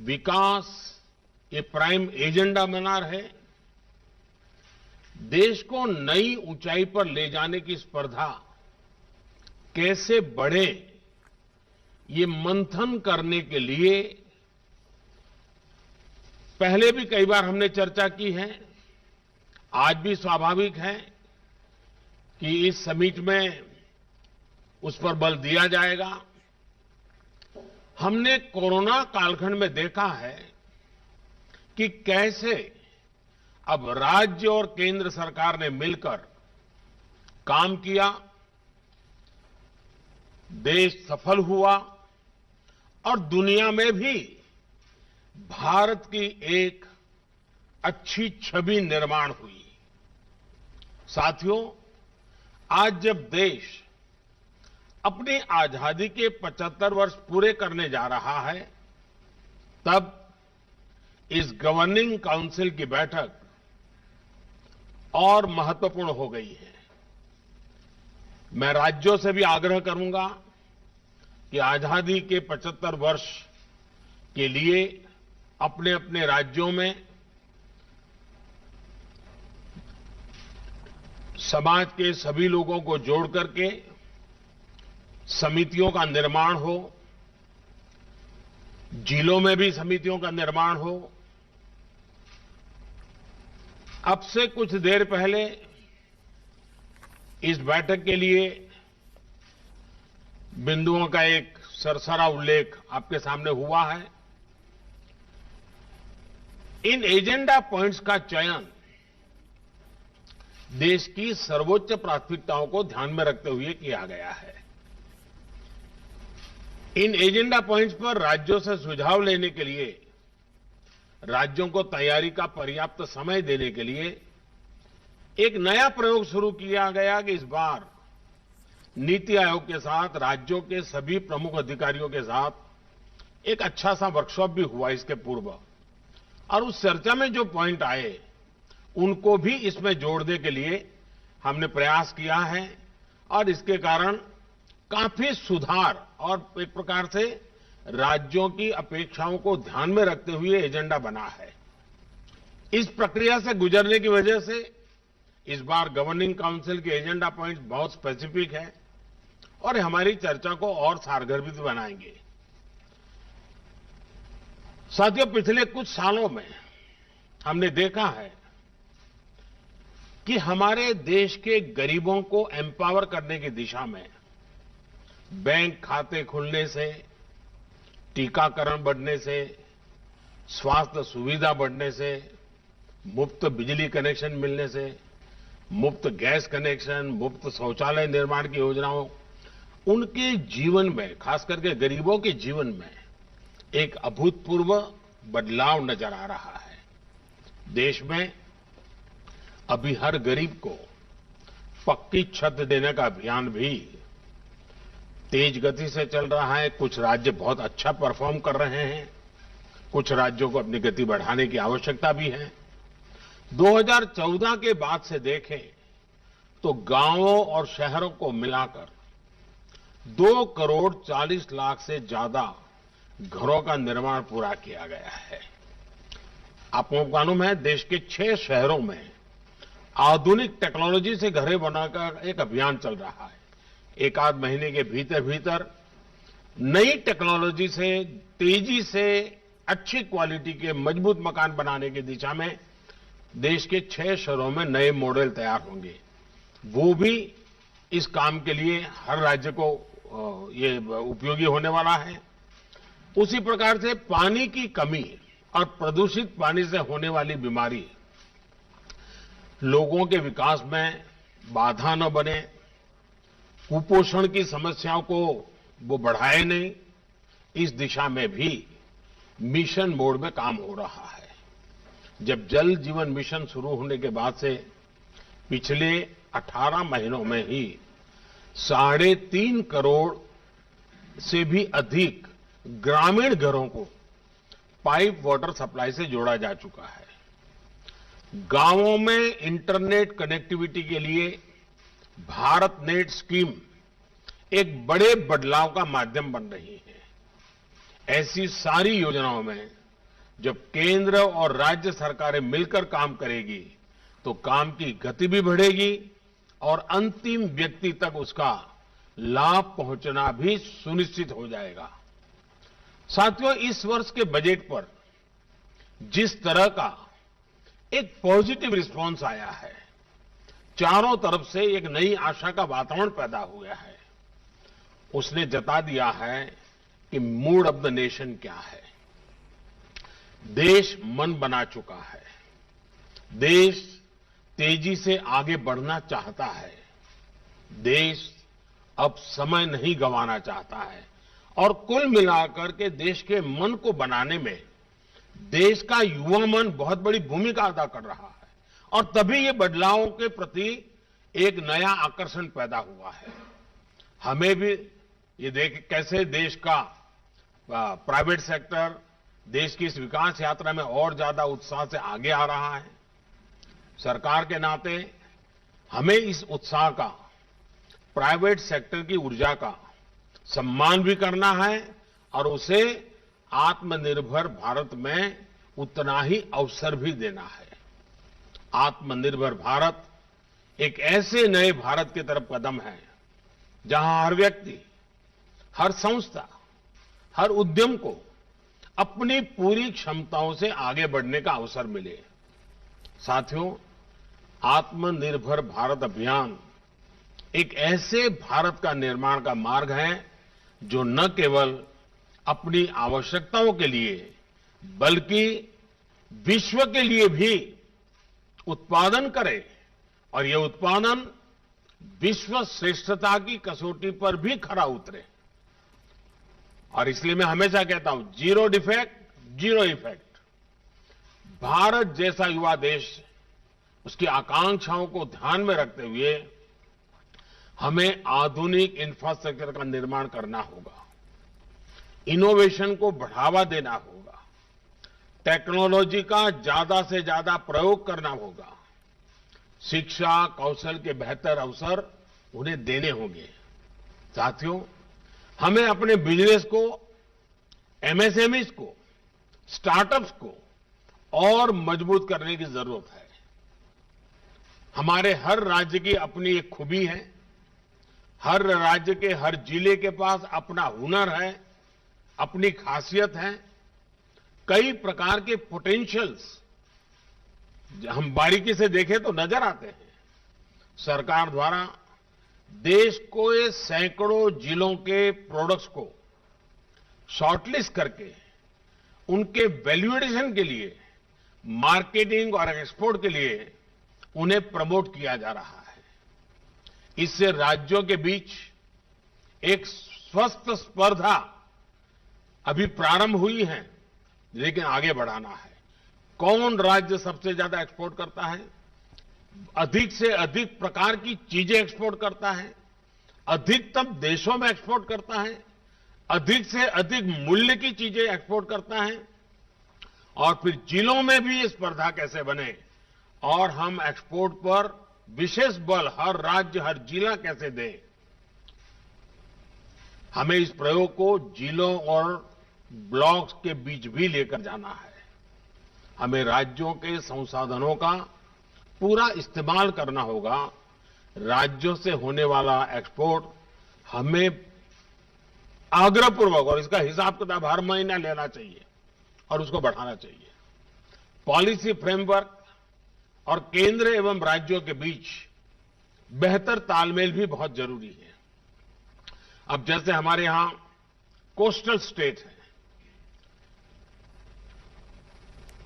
विकास ये prime agenda बना रहे, देश को नई ऊंचाई पर ले जाने की स्पर्धा कैसे बढ़े, ये मंथन करने के लिए पहले भी कई बार हमने चर्चा की है। आज भी स्वाभाविक है कि इस समिट में उस पर बल दिया जाएगा। हमने कोरोना कालखंड में देखा है कि कैसे अब राज्य और केंद्र सरकार ने मिलकर काम किया, देश सफल हुआ और दुनिया में भी भारत की एक अच्छी छवि निर्माण हुई। साथियों, आज जब देश अपनी आजादी के 75 वर्ष पूरे करने जा रहा है, तब इस गवर्निंग काउंसिल की बैठक और महत्वपूर्ण हो गई है। मैं राज्यों से भी आग्रह करूंगा कि आजादी के 75 वर्ष के लिए अपने अपने राज्यों में समाज के सभी लोगों को जोड़ करके समितियों का निर्माण हो, जिलों में भी समितियों का निर्माण हो। अब से कुछ देर पहले इस बैठक के लिए बिंदुओं का एक सरसरा उल्लेख आपके सामने हुआ है। इन एजेंडा पॉइंट्स का चयन देश की सर्वोच्च प्राथमिकताओं को ध्यान में रखते हुए किया गया है। इन एजेंडा पॉइंट्स पर राज्यों से सुझाव लेने के लिए, राज्यों को तैयारी का पर्याप्त समय देने के लिए एक नया प्रयोग शुरू किया गया कि इस बार नीति आयोग के साथ, राज्यों के सभी प्रमुख अधिकारियों के साथ एक अच्छा सा वर्कशॉप भी हुआ इसके पूर्व, और उस चर्चा में जो पॉइंट आए उनको भी इसमें जोड़ने के लिए हमने प्रयास किया है और इसके कारण काफी सुधार और एक प्रकार से राज्यों की अपेक्षाओं को ध्यान में रखते हुए एजेंडा बना है। इस प्रक्रिया से गुजरने की वजह से इस बार गवर्निंग काउंसिल के एजेंडा पॉइंट्स बहुत स्पेसिफिक है और हमारी चर्चा को और सारगर्भित बनाएंगे। साथियों, पिछले कुछ सालों में हमने देखा है कि हमारे देश के गरीबों को एम्पावर करने की दिशा में बैंक खाते खुलने से, टीकाकरण बढ़ने से, स्वास्थ्य सुविधा बढ़ने से, मुफ्त बिजली कनेक्शन मिलने से, मुफ्त गैस कनेक्शन, मुफ्त शौचालय निर्माण की योजनाओं, उनके जीवन में, खास करके गरीबों के जीवन में एक अभूतपूर्व बदलाव नजर आ रहा है। देश में अभी हर गरीब को पक्की छत देने का अभियान भी तेज गति से चल रहा है। कुछ राज्य बहुत अच्छा परफॉर्म कर रहे हैं, कुछ राज्यों को अपनी गति बढ़ाने की आवश्यकता भी है। 2014 के बाद से देखें तो गांवों और शहरों को मिलाकर 2 करोड़ 40 लाख से ज्यादा घरों का निर्माण पूरा किया गया है। आपको मालूम है, देश के 6 शहरों में आधुनिक टेक्नोलॉजी से घरें बनाकर एक अभियान चल रहा है। एक आध महीने के भीतर भीतर नई टेक्नोलॉजी से तेजी से अच्छी क्वालिटी के मजबूत मकान बनाने की दिशा में देश के 6 शहरों में नए मॉडल तैयार होंगे। वो भी इस काम के लिए हर राज्य को ये उपयोगी होने वाला है। उसी प्रकार से पानी की कमी और प्रदूषित पानी से होने वाली बीमारी लोगों के विकास में बाधा न बने, कुपोषण की समस्याओं को वो बढ़ाए नहीं, इस दिशा में भी मिशन मोड में काम हो रहा है। जब जल जीवन मिशन शुरू होने के बाद से पिछले 18 महीनों में ही 3.5 करोड़ से भी अधिक ग्रामीण घरों को पाइप वाटर सप्लाई से जोड़ा जा चुका है। गांवों में इंटरनेट कनेक्टिविटी के लिए भारत नेट स्कीम एक बड़े बदलाव का माध्यम बन रही है। ऐसी सारी योजनाओं में जब केंद्र और राज्य सरकारें मिलकर काम करेगी तो काम की गति भी बढ़ेगी और अंतिम व्यक्ति तक उसका लाभ पहुंचना भी सुनिश्चित हो जाएगा। साथियों, इस वर्ष के बजट पर जिस तरह का एक पॉजिटिव रिस्पांस आया है, चारों तरफ से एक नई आशा का वातावरण पैदा हुआ है, उसने जता दिया है कि मूड ऑफ द नेशन क्या है। देश मन बना चुका है, देश तेजी से आगे बढ़ना चाहता है, देश अब समय नहीं गंवाना चाहता है और कुल मिलाकर के देश के मन को बनाने में देश का युवा मन बहुत बड़ी भूमिका अदा कर रहा है और तभी ये बदलावों के प्रति एक नया आकर्षण पैदा हुआ है। हमें भी ये देख कैसे देश का प्राइवेट सेक्टर देश की इस विकास यात्रा में और ज्यादा उत्साह से आगे आ रहा है। सरकार के नाते हमें इस उत्साह का, प्राइवेट सेक्टर की ऊर्जा का सम्मान भी करना है और उसे आत्मनिर्भर भारत में उतना ही अवसर भी देना है। आत्मनिर्भर भारत एक ऐसे नए भारत की तरफ कदम है जहां हर व्यक्ति, हर संस्था, हर उद्यम को अपनी पूरी क्षमताओं से आगे बढ़ने का अवसर मिले। साथियों, आत्मनिर्भर भारत अभियान एक ऐसे भारत का निर्माण का मार्ग है जो न केवल अपनी आवश्यकताओं के लिए बल्कि विश्व के लिए भी उत्पादन करे और ये उत्पादन विश्व श्रेष्ठता की कसौटी पर भी खरा उतरे। और इसलिए मैं हमेशा कहता हूं, zero defect zero effect. Bharat जैसा युवा देश, उसकी आकांक्षाओं को ध्यान में रखते हुए हमें आधुनिक इंफ्रास्ट्रक्चर का निर्माण करना होगा, इनोवेशन को बढ़ावा देना होगा, टेक्नोलॉजी का ज्यादा से ज्यादा प्रयोग करना होगा, शिक्षा कौशल के बेहतर अवसर उन्हें देने होंगे। साथियों, हमें अपने बिजनेस को, एमएसएमईज को, स्टार्टअप्स को और मजबूत करने की जरूरत है। हमारे हर राज्य की अपनी एक खूबी है, हर राज्य के हर जिले के पास अपना हुनर है, अपनी खासियत है, कई प्रकार के पोटेंशियल्स हम बारीकी से देखें तो नजर आते हैं। सरकार द्वारा देश को ये सैकड़ों जिलों के प्रोडक्ट्स को शॉर्टलिस्ट करके उनके वैल्यूएडिशन के लिए, मार्केटिंग और एक्सपोर्ट के लिए उन्हें प्रमोट किया जा रहा है। इससे राज्यों के बीच एक स्वस्थ स्पर्धा अभी प्रारंभ हुई है, लेकिन आगे बढ़ाना है। कौन राज्य सबसे ज्यादा एक्सपोर्ट करता है, अधिक से अधिक प्रकार की चीजें एक्सपोर्ट करता है, अधिकतम देशों में एक्सपोर्ट करता है, अधिक से अधिक मूल्य की चीजें एक्सपोर्ट करता है, और फिर जिलों में भी ये स्पर्धा कैसे बने और हम एक्सपोर्ट पर विशेष बल हर राज्य, हर जिला कैसे दें। हमें इस प्रयोग को जिलों और ब्लॉक्स के बीच भी लेकर जाना है। हमें राज्यों के संसाधनों का पूरा इस्तेमाल करना होगा। राज्यों से होने वाला एक्सपोर्ट हमें आग्रहपूर्वक, और इसका हिसाब किताब हर महीना लेना चाहिए और उसको बढ़ाना चाहिए। पॉलिसी फ्रेमवर्क और केंद्र एवं राज्यों के बीच बेहतर तालमेल भी बहुत जरूरी है। अब जैसे हमारे यहां कोस्टल स्टेट है,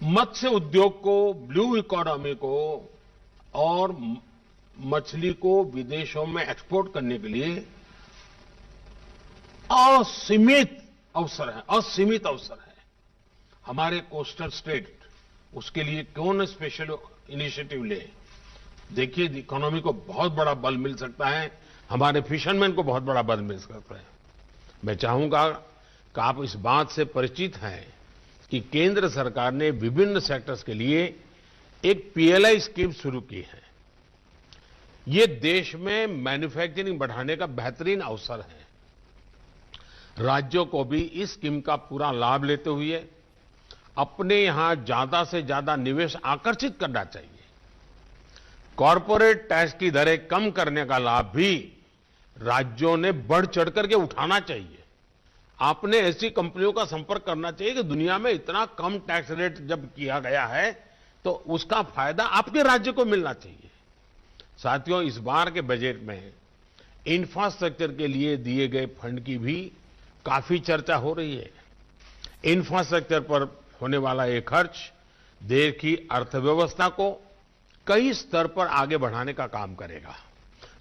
मत्स्य उद्योग को, ब्लू इकोनॉमी को और मछली को विदेशों में एक्सपोर्ट करने के लिए असीमित अवसर है। हमारे कोस्टल स्टेट उसके लिए क्यों न स्पेशल इनिशिएटिव ले। देखिए, इकोनॉमी को बहुत बड़ा बल मिल सकता है, हमारे फिशरमैन को बहुत बड़ा बल मिल सकता है। मैं चाहूंगा कि आप इस बात से परिचित हैं कि केंद्र सरकार ने विभिन्न सेक्टर्स के लिए एक पीएलआई स्कीम शुरू की है। ये देश में मैन्युफैक्चरिंग बढ़ाने का बेहतरीन अवसर है। राज्यों को भी इस स्कीम का पूरा लाभ लेते हुए अपने यहां ज्यादा से ज्यादा निवेश आकर्षित करना चाहिए। कॉरपोरेट टैक्स की दरें कम करने का लाभ भी राज्यों ने बढ़ चढ़ करके उठाना चाहिए। आपने ऐसी कंपनियों का संपर्क करना चाहिए कि दुनिया में इतना कम टैक्स रेट जब किया गया है तो उसका फायदा आपके राज्य को मिलना चाहिए। साथियों, इस बार के बजट में इंफ्रास्ट्रक्चर के लिए दिए गए फंड की भी काफी चर्चा हो रही है। इंफ्रास्ट्रक्चर पर होने वाला ये खर्च देश की अर्थव्यवस्था को कई स्तर पर आगे बढ़ाने का काम करेगा,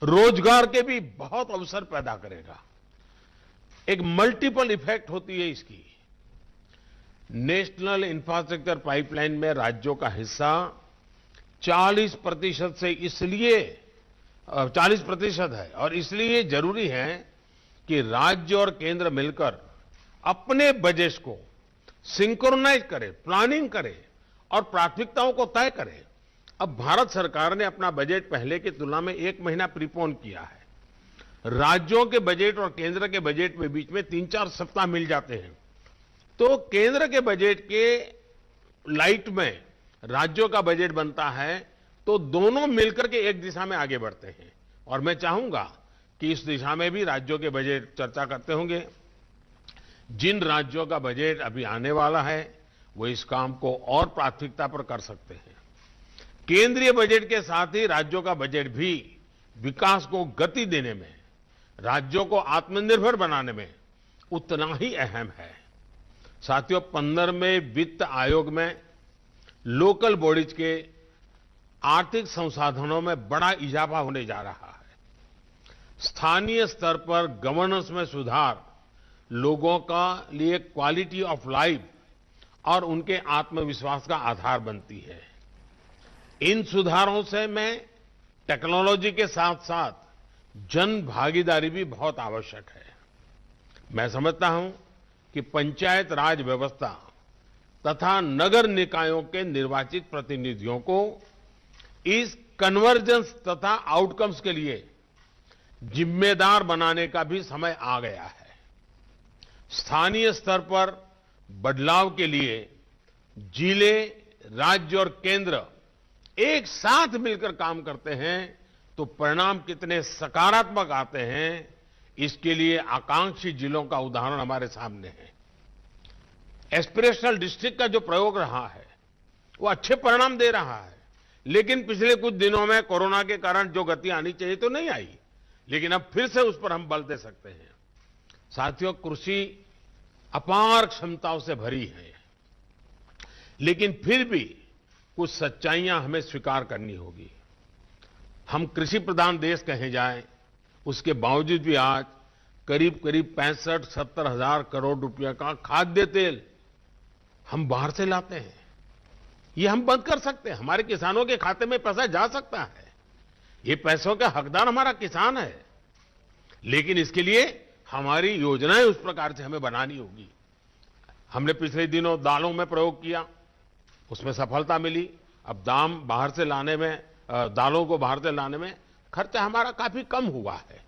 रोजगार के भी बहुत अवसर पैदा करेगा। एक मल्टीपल इफेक्ट होती है इसकी। नेशनल इंफ्रास्ट्रक्चर पाइपलाइन में राज्यों का हिस्सा 40% से इसलिए 40% है और इसलिए जरूरी है कि राज्य और केंद्र मिलकर अपने बजट को सिंक्रोनाइज करें, प्लानिंग करें और प्राथमिकताओं को तय करें। अब भारत सरकार ने अपना बजट पहले की तुलना में 1 महीना प्रीपोन किया है। राज्यों के बजट और केंद्र के बजट में बीच में 3-4 सप्ताह मिल जाते हैं, तो केंद्र के बजट के लाइट में राज्यों का बजट बनता है, तो दोनों मिलकर के एक दिशा में आगे बढ़ते हैं। और मैं चाहूंगा कि इस दिशा में भी राज्यों के बजट चर्चा करते होंगे। जिन राज्यों का बजट अभी आने वाला है वो इस काम को और प्राथमिकता पर कर सकते हैं। केंद्रीय बजट के साथ ही राज्यों का बजट भी विकास को गति देने में, राज्यों को आत्मनिर्भर बनाने में उतना ही अहम है। साथियों, 15वें वित्त आयोग में लोकल बॉडीज के आर्थिक संसाधनों में बड़ा इजाफा होने जा रहा है। स्थानीय स्तर पर गवर्नेंस में सुधार लोगों का लिए क्वालिटी ऑफ लाइफ और उनके आत्मविश्वास का आधार बनती है। इन सुधारों से में टेक्नोलॉजी के साथ साथ जन भागीदारी भी बहुत आवश्यक है। मैं समझता हूं कि पंचायत राज व्यवस्था तथा नगर निकायों के निर्वाचित प्रतिनिधियों को इस कन्वर्जेंस तथा आउटकम्स के लिए जिम्मेदार बनाने का भी समय आ गया है। स्थानीय स्तर पर बदलाव के लिए जिले, राज्य और केंद्र एक साथ मिलकर काम करते हैं तो परिणाम कितने सकारात्मक आते हैं, इसके लिए आकांक्षी जिलों का उदाहरण हमारे सामने है। एस्पिरेशनल डिस्ट्रिक्ट का जो प्रयोग रहा है वो अच्छे परिणाम दे रहा है, लेकिन पिछले कुछ दिनों में कोरोना के कारण जो गति आनी चाहिए तो नहीं आई, लेकिन अब फिर से उस पर हम बल दे सकते हैं। साथियों, कृषि अपार क्षमताओं से भरी है, लेकिन फिर भी कुछ सच्चाइयां हमें स्वीकार करनी होगी। हम कृषि प्रधान देश कहे जाएं, उसके बावजूद भी आज करीब 65-70 हजार करोड़ रुपए का खाद्य तेल हम बाहर से लाते हैं। ये हम बंद कर सकते हैं। हमारे किसानों के खाते में पैसा जा सकता है। ये पैसों का हकदार हमारा किसान है, लेकिन इसके लिए हमारी योजनाएं उस प्रकार से हमें बनानी होगी। हमने पिछले दिनों दालों में प्रयोग किया, उसमें सफलता मिली। अब दालों को बाहर से लाने में खर्चा हमारा काफी कम हुआ है।